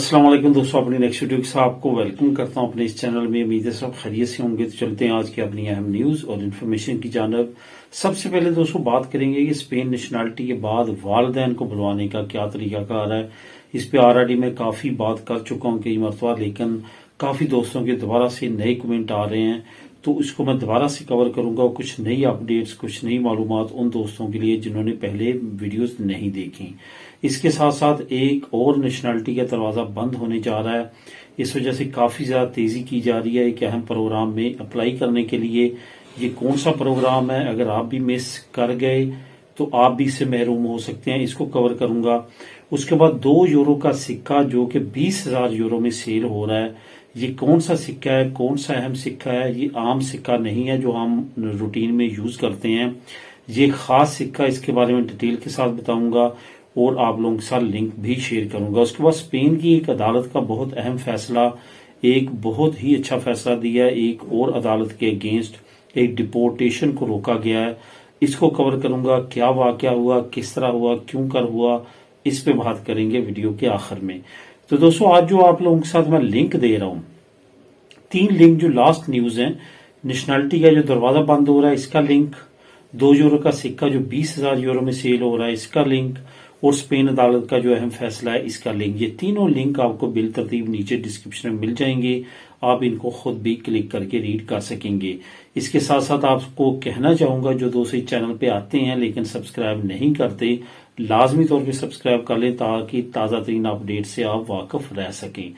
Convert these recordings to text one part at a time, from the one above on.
अस्सलाम वालेकुम दोस्तों, अपनी नेक्स्ट वीडियो के साथ आपको वेलकम करता हूं अपने इस चैनल में। उम्मीद है सब खैरियत से होंगे। तो चलते हैं आज की अपनी अहम न्यूज और इन्फॉर्मेशन की जानब। सबसे पहले दोस्तों बात करेंगे कि स्पेन नेशनलिटी के बाद वालिदैन को बुलवाने का क्या तरीकाकार है। इस पे ऑलरेडी मैं काफी बात कर चुका हूं कई मरतबा, लेकिन काफी दोस्तों के दोबारा से नए कमेंट आ रहे हैं, तो इसको मैं दोबारा से कवर करूंगा। कुछ नई अपडेट्स, कुछ नई मालूमात उन दोस्तों के लिए जिन्होंने पहले वीडियोस नहीं देखी। इसके साथ साथ एक और नेशनलिटी का दरवाजा बंद होने जा रहा है। इस वजह से काफी ज्यादा तेजी की जा रही है एक अहम प्रोग्राम में अप्लाई करने के लिए। ये कौन सा प्रोग्राम है, अगर आप भी मिस कर गए तो आप भी इससे महरूम हो सकते हैं, इसको कवर करूंगा। उसके बाद 2 यूरो का सिक्का जो कि 20,000 यूरो में सेल हो रहा है। ये कौन सा सिक्का है, कौन सा अहम सिक्का है? ये आम सिक्का नहीं है जो हम रूटीन में यूज करते हैं। ये खास सिक्का, इसके बारे में डिटेल के साथ बताऊंगा और आप लोगों के साथ लिंक भी शेयर करूंगा। उसके बाद स्पेन की एक अदालत का बहुत अहम फैसला, एक बहुत ही अच्छा फैसला दिया है। एक और अदालत के अगेंस्ट एक डिपोर्टेशन को रोका गया है, इसको कवर करूंगा। क्या वाकया हुआ, किस तरह हुआ, क्यों कर हुआ, इस पे बात करेंगे वीडियो के आखिर में। तो दोस्तों आज जो आप लोगों के साथ मैं लिंक दे रहा हूं, 3 लिंक जो लास्ट न्यूज है, नेशनलिटी का जो दरवाजा बंद हो रहा है इसका लिंक, 2 यूरो का सिक्का जो 20,000 यूरो में सेल हो रहा है इसका लिंक, और स्पेन अदालत का जो अहम फैसला है इसका लिंक। ये तीनों लिंक आपको बिल तरतीब नीचे डिस्क्रिप्शन में मिल जाएंगे। आप इनको खुद भी क्लिक करके रीड कर सकेंगे। इसके साथ साथ आपको कहना चाहूंगा, जो दोस्त इस चैनल पे आते हैं लेकिन सब्सक्राइब नहीं करते, लाजमी तौर पे सब्सक्राइब कर लें ताकि ताजा तरीन अपडेट से आप वाकिफ रह सकें।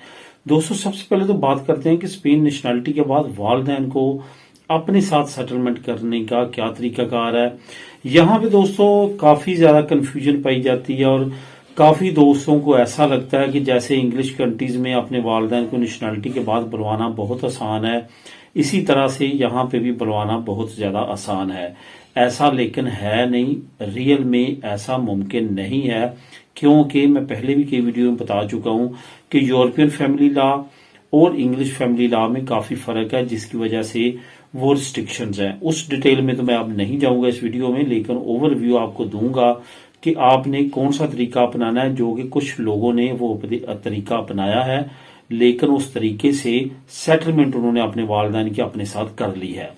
दोस्तों सबसे पहले तो बात करते हैं कि स्पेन नेशनलिटी के बाद वालिदैन को अपने साथ सेटलमेंट करने का क्या तरीकाकार है। यहाँ पे दोस्तों काफी ज्यादा कंफ्यूजन पाई जाती है और काफी दोस्तों को ऐसा लगता है कि जैसे इंग्लिश कंट्रीज में अपने वालिदैन को नेशनलिटी के बाद बुलवाना बहुत आसान है, इसी तरह से यहाँ पे भी बुलवाना बहुत ज्यादा आसान है। ऐसा लेकिन है नहीं, रियल में ऐसा मुमकिन नहीं है, क्योंकि मैं पहले भी कई वीडियो में बता चुका हूं कि यूरोपियन फैमिली लॉ और इंग्लिश फैमिली लॉ में काफी फर्क है, जिसकी वजह से वो रिस्ट्रिक्शंस हैं। उस डिटेल में तो मैं अब नहीं जाऊंगा इस वीडियो में, लेकिन ओवरव्यू आपको दूंगा कि आपने कौन सा तरीका अपनाना है, जो कि कुछ लोगों ने वो तरीका अपनाया है, लेकिन उस तरीके से सेटलमेंट उन्होंने अपने वालिदैन की अपने साथ कर ली है।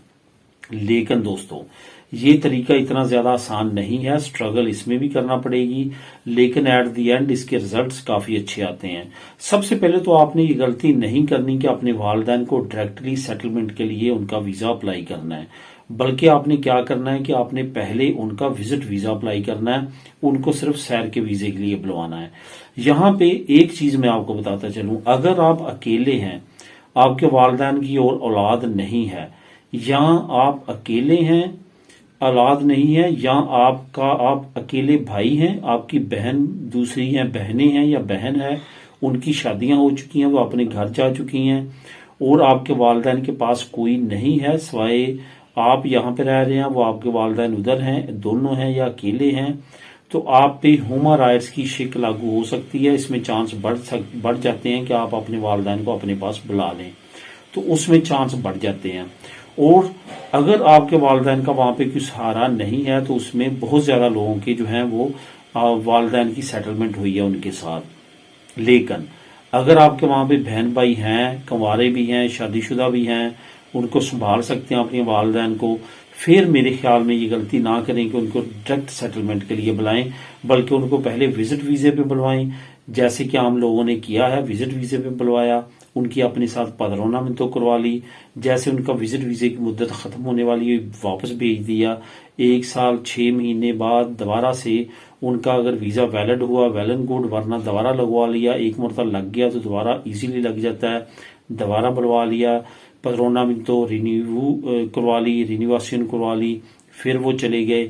लेकिन दोस्तों ये तरीका इतना ज्यादा आसान नहीं है, स्ट्रगल इसमें भी करना पड़ेगी, लेकिन एट द एंड इसके रिजल्ट्स काफी अच्छे आते हैं। सबसे पहले तो आपने ये गलती नहीं करनी कि अपने वालिदैन को डायरेक्टली सेटलमेंट के लिए उनका वीजा अप्लाई करना है, बल्कि आपने क्या करना है कि आपने पहले उनका विजिट वीजा अप्लाई करना है, उनको सिर्फ सैर के वीजे के लिए बुलवाना है। यहाँ पे एक चीज मैं आपको बताता चलूं, अगर आप अकेले हैं, आपके वालिदैन की और औलाद नहीं है, या आप अकेले हैं, औलाद नहीं है, या आप अकेले भाई हैं, आपकी बहन दूसरी है, बहनें हैं या बहन है, उनकी शादियां हो चुकी हैं, वो अपने घर जा चुकी हैं, और आपके वालिदैन के पास कोई नहीं है सिवाय आप यहाँ पे रह रहे हैं, वो आपके वालिदैन उधर हैं, दोनों हैं या अकेले हैं, तो आप पे ह्यूमन राइट्स की शिक लागू हो सकती है। इसमें चांस बढ़ जाते हैं कि आप अपने वालिदैन को अपने पास बुला लें, तो उसमें चांस बढ़ जाते हैं। और अगर आपके वालिदैन का वहां पे कोई सहारा नहीं है, तो उसमें बहुत ज्यादा लोगों के जो हैं वो वालिदैन की सेटलमेंट हुई है उनके साथ। लेकिन अगर आपके वहां पे बहन भाई हैं, कंवारे भी हैं, शादीशुदा भी हैं, उनको संभाल सकते हैं अपने वालिदैन को, फिर मेरे ख्याल में ये गलती ना करें कि उनको डायरेक्ट सेटलमेंट के लिए बुलाएं, बल्कि उनको पहले विजिट वीजे पे बुलवाएं, जैसे कि आम लोगों ने किया है। विजिट वीजे पे बुलवाया, उनकी अपने साथ पदरोना में तो करवा ली, जैसे उनका विजिट वीजे की मुद्दत खत्म होने वाली वापस भेज दिया। 1 साल 6 महीने बाद दोबारा से उनका अगर वीजा वैलिड हुआ, वेल एंड गुड, वरना दोबारा लगवा लिया। एक मरतबा लग गया तो दोबारा इजीली लग जाता है, दोबारा बुलवा लिया, पदरोना में तो रिन्यू करवा ली, रिन्यूएशन करवा ली, फिर वो चले गए।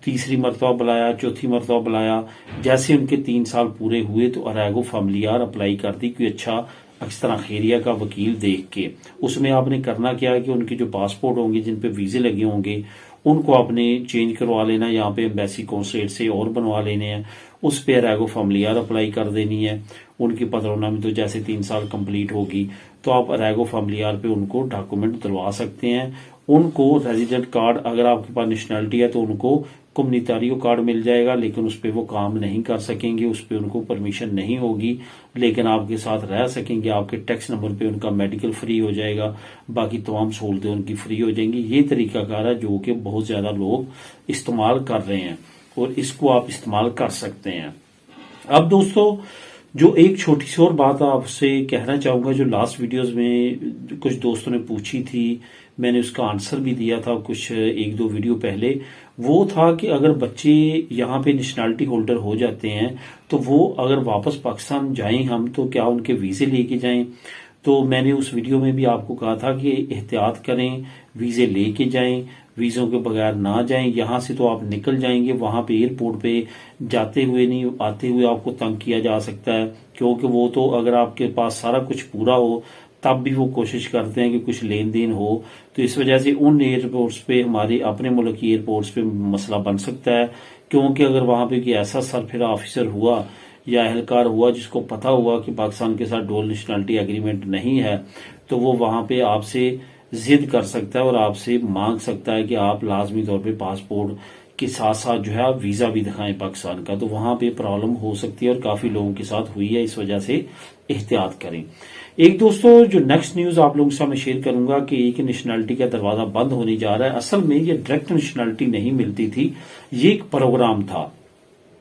तीसरी मरतबा बुलाया, चौथी मरतबा बुलाया, जैसे उनके 3 साल पूरे हुए तो अरेगो फैमिलियार अप्लाई कर दी, कोई अच्छा अक्सर खैरिया का वकील देख के। उसमें आपने करना क्या है कि उनके जो पासपोर्ट होंगे, जिन पे वीजे लगे होंगे, उनको आपने चेंज करवा लेना, यहाँ पे एम्बेसी कॉन्सुलेट से और बनवा लेने हैं। उस पे अरेगो फैमिलियार अप्लाई कर देनी है। उनकी पदरोना में तो जैसे 3 साल कंप्लीट होगी तो आप अरेगो फैमिलियार पे उनको डॉक्यूमेंट दिलवा सकते हैं उनको रेजिडेंट कार्ड, अगर आपके पास नेशनैलिटी है तो उनको कम्युनिटारियो कार्ड मिल जाएगा, लेकिन उस पर वो काम नहीं कर सकेंगे, उस पर उनको परमिशन नहीं होगी, लेकिन आपके साथ रह सकेंगे। आपके टैक्स नंबर पे उनका मेडिकल फ्री हो जाएगा, बाकी तमाम सहूलतें उनकी फ्री हो जाएंगी। ये तरीकाकार है जो कि बहुत ज्यादा लोग इस्तेमाल कर रहे हैं और इसको आप इस्तेमाल कर सकते हैं। अब दोस्तों, जो एक छोटी सी और बात आपसे कहना चाहूंगा, जो लास्ट वीडियोस में कुछ दोस्तों ने पूछी थी, मैंने उसका आंसर भी दिया था कुछ 1-2 वीडियो पहले। वो था कि अगर बच्चे यहाँ पे नेशनैलिटी होल्डर हो जाते हैं तो वो अगर वापस पाकिस्तान जाएं हम, तो क्या उनके वीजे लेके जाएं? तो मैंने उस वीडियो में भी आपको कहा था कि एहतियात करें, वीजे लेके जाएं, वीजों के बगैर ना जाएं। यहां से तो आप निकल जाएंगे, वहां पे एयरपोर्ट पे जाते हुए नहीं, आते हुए आपको तंग किया जा सकता है, क्योंकि वो तो अगर आपके पास सारा कुछ पूरा हो तब भी वो कोशिश करते हैं कि कुछ लेन देन हो। तो इस वजह से उन एयरपोर्ट्स पे, हमारे अपने मुल्क की एयरपोर्ट्स पे मसला बन सकता है, क्योंकि अगर वहां पे कोई ऐसा सरफिरा ऑफिसर हुआ या एहलकार हुआ जिसको पता हुआ कि पाकिस्तान के साथ डुअल नेशनैलिटी एग्रीमेंट नहीं है, तो वो वहां पे आपसे जिद कर सकता है और आपसे मांग सकता है कि आप लाजमी तौर पे पासपोर्ट के साथ साथ जो है आप वीजा भी दिखाएं पाकिस्तान का। तो वहां पे प्रॉब्लम हो सकती है और काफी लोगों के साथ हुई है, इस वजह से एहतियात करें। एक दोस्तों, जो नेक्स्ट न्यूज आप लोगों के साथ मैं शेयर करूंगा कि एक नेशनैलिटी का दरवाजा बंद होने जा रहा है। असल में ये डायरेक्ट नेशनैलिटी नहीं मिलती थी, ये एक प्रोग्राम था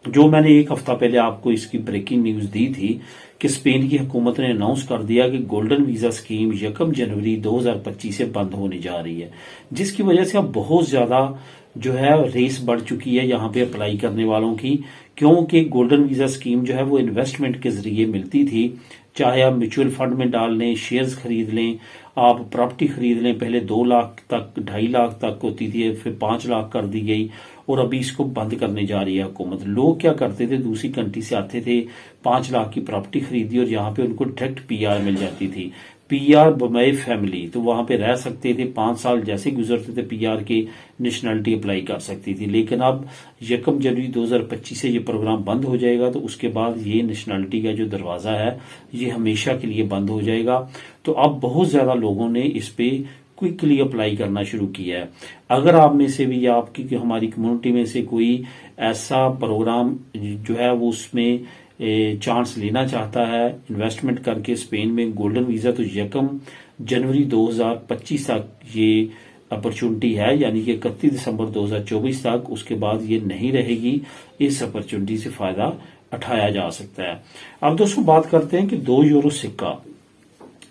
जो मैंने एक हफ्ता पहले आपको इसकी ब्रेकिंग न्यूज दी थी कि स्पेन की हुकूमत ने अनाउंस कर दिया कि गोल्डन वीजा स्कीम 1 जनवरी 2025 से बंद होने जा रही है, जिसकी वजह से अब बहुत ज्यादा जो है रेस बढ़ चुकी है यहाँ पे अप्लाई करने वालों की, क्योंकि गोल्डन वीजा स्कीम जो है वो इन्वेस्टमेंट के जरिए मिलती थी। चाहे आप म्यूचुअल फंड में डाल लें, शेयर्स खरीद लें, आप प्रॉपर्टी खरीद लें, पहले 2 लाख तक, 2.5 लाख तक होती थी, फिर 5 लाख कर दी गई और अभी इसको बंद करने जा रही है हुकूमत। लोग क्या करते थे, दूसरी कंट्री से आते थे, 5 लाख की प्रॉपर्टी खरीदी और यहाँ पे उनको डायरेक्ट पीआर मिल जाती थी, पीआर बाय फैमिली। तो वहां पे रह सकते थे, 5 साल जैसे गुजरते थे पीआर के, नेशनैलिटी अप्लाई कर सकती थी। लेकिन अब 1 जनवरी 2025 से ये प्रोग्राम बंद हो जाएगा, तो उसके बाद ये नेशनैलिटी का जो दरवाजा है ये हमेशा के लिए बंद हो जाएगा। तो अब बहुत ज्यादा लोगों ने इस पे क्विकली अप्लाई करना शुरू किया है। अगर आप में से भी, या आपकी हमारी कम्युनिटी में से कोई ऐसा प्रोग्राम जो है वो उसमें चांस लेना चाहता है इन्वेस्टमेंट करके स्पेन में गोल्डन वीजा, तो 1 जनवरी 2025 तक ये अपॉर्चुनिटी है, यानी कि 31 दिसंबर 2024 तक। उसके बाद ये नहीं रहेगी, इस अपॉर्चुनिटी से फायदा उठाया जा सकता है। अब दोस्तों बात करते हैं कि 2 यूरो सिक्का।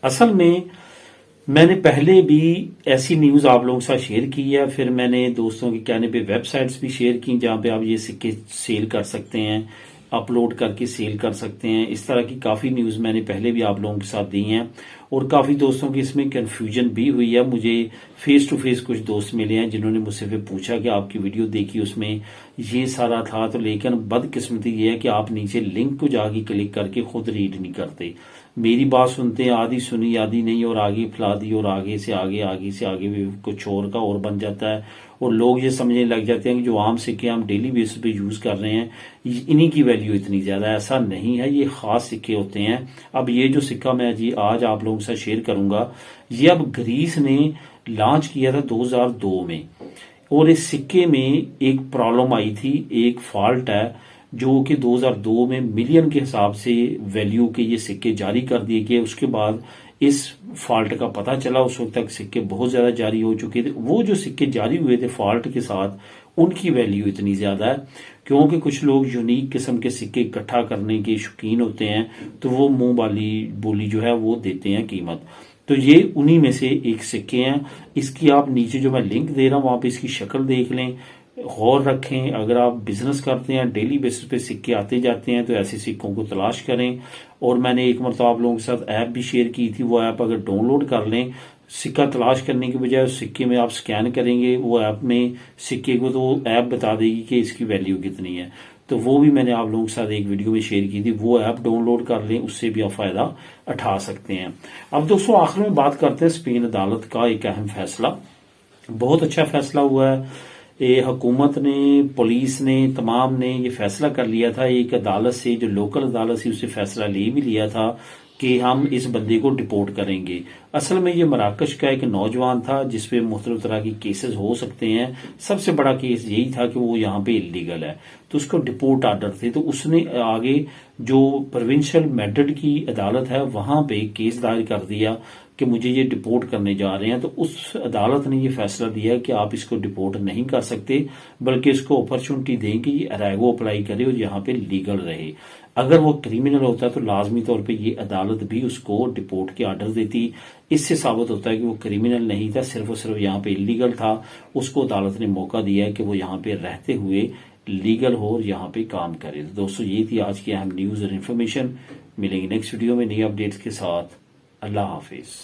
असल में मैंने पहले भी ऐसी न्यूज आप लोगों के साथ शेयर की है, फिर मैंने दोस्तों के कहने पे वेबसाइट्स भी शेयर की जहां पे आप ये सिक्के सेल कर सकते हैं, अपलोड करके सेल कर सकते हैं। इस तरह की काफी न्यूज मैंने पहले भी आप लोगों के साथ दी हैं और काफी दोस्तों की इसमें कंफ्यूजन भी हुई है। मुझे फेस टू फेस कुछ दोस्त मिले हैं जिन्होंने मुझसे फिर पूछा कि आपकी वीडियो देखी, उसमें ये सारा था, तो लेकिन बदकिस्मती ये है कि आप नीचे लिंक को जाके क्लिक करके खुद रीड नहीं करते। मेरी बात सुनते हैं, आधी सुनी आधी नहीं, और आगे फैला दी और आगे से आगे भी कुछ और का और बन जाता है और लोग ये समझने लग जाते हैं कि जो आम सिक्के हम डेली बेसिस पे यूज कर रहे हैं इन्हीं की वैल्यू इतनी ज्यादा। ऐसा नहीं है, ये खास सिक्के होते हैं। अब ये जो सिक्का मैं जी आज आप लोगों के साथ शेयर करूंगा, ये अब ग्रीस ने लॉन्च किया था 2002 में, और इस सिक्के में एक प्रॉब्लम आई थी, एक फॉल्ट है जो कि 2002 में मिलियन के हिसाब से वैल्यू के ये सिक्के जारी कर दिए गए। उसके बाद इस फॉल्ट का पता चला, उस वक्त तक सिक्के बहुत ज्यादा जारी हो चुके थे। वो जो सिक्के जारी हुए थे फॉल्ट के साथ, उनकी वैल्यू इतनी ज्यादा है क्योंकि कुछ लोग यूनिक किस्म के सिक्के इकट्ठा करने के शौकीन होते हैं, तो वो मुंह वाली बोली जो है वो देते हैं कीमत। तो ये उन्हीं में से एक सिक्के हैं। इसकी आप नीचे जो मैं लिंक दे रहा हूं वहां पे इसकी शक्ल देख लें, गौर रखें। अगर आप बिजनेस करते हैं, डेली बेसिस पे सिक्के आते जाते हैं, तो ऐसे सिक्कों को तलाश करें। और मैंने एक मरतबा आप लोगों के साथ ऐप भी शेयर की थी, वो ऐप अगर डाउनलोड कर लें, सिक्का तलाश करने के बजाय उस सिक्के में आप स्कैन करेंगे, वो ऐप में सिक्के को तो ऐप बता देगी कि इसकी वैल्यू कितनी है। तो वो भी मैंने आप लोगों के साथ एक वीडियो में शेयर की थी, वो ऐप डाउनलोड कर लें, उससे भी आप फायदा उठा सकते हैं। अब दोस्तों आखिर में बात करते हैं स्पेन अदालत का एक अहम फैसला। बहुत अच्छा फैसला हुआ है। ये हुकूमत ने, पुलिस ने, तमाम ने ये फैसला कर लिया था, एक अदालत से जो लोकल अदालत थी उससे फैसला ले भी लिया था कि हम इस बंदे को डिपोर्ट करेंगे। असल में ये मराकश का एक नौजवान था जिसपे मुख्तलिफ तरह की केसेस हो सकते हैं। सबसे बड़ा केस यही था कि वो यहाँ पे इलीगल है, तो उसको डिपोर्ट आर्डर थे। तो उसने आगे जो प्रोविंशियल मेड्रिड की अदालत है वहां पे केस दायर कर दिया कि मुझे ये डिपोर्ट करने जा रहे हैं। तो उस अदालत ने ये फैसला दिया कि आप इसको डिपोर्ट नहीं कर सकते, बल्कि इसको अपॉर्चुनिटी दें कि ये अराइगो अप्लाई करे और यहाँ पे लीगल रहे। अगर वो क्रिमिनल होता तो लाजमी तौर पे ये अदालत भी उसको डिपोर्ट के आर्डर देती। इससे साबित होता है कि वो क्रिमिनल नहीं था, सिर्फ और सिर्फ यहाँ पे इलीगल था। उसको अदालत ने मौका दिया है कि वो यहाँ पे रहते हुए लीगल हो और यहाँ पे काम करे। तो दोस्तों ये थी आज की अहम न्यूज और इन्फॉर्मेशन। मिलेंगे नेक्स्ट वीडियो में नई अपडेट्स के साथ। अल्लाह हाफिज।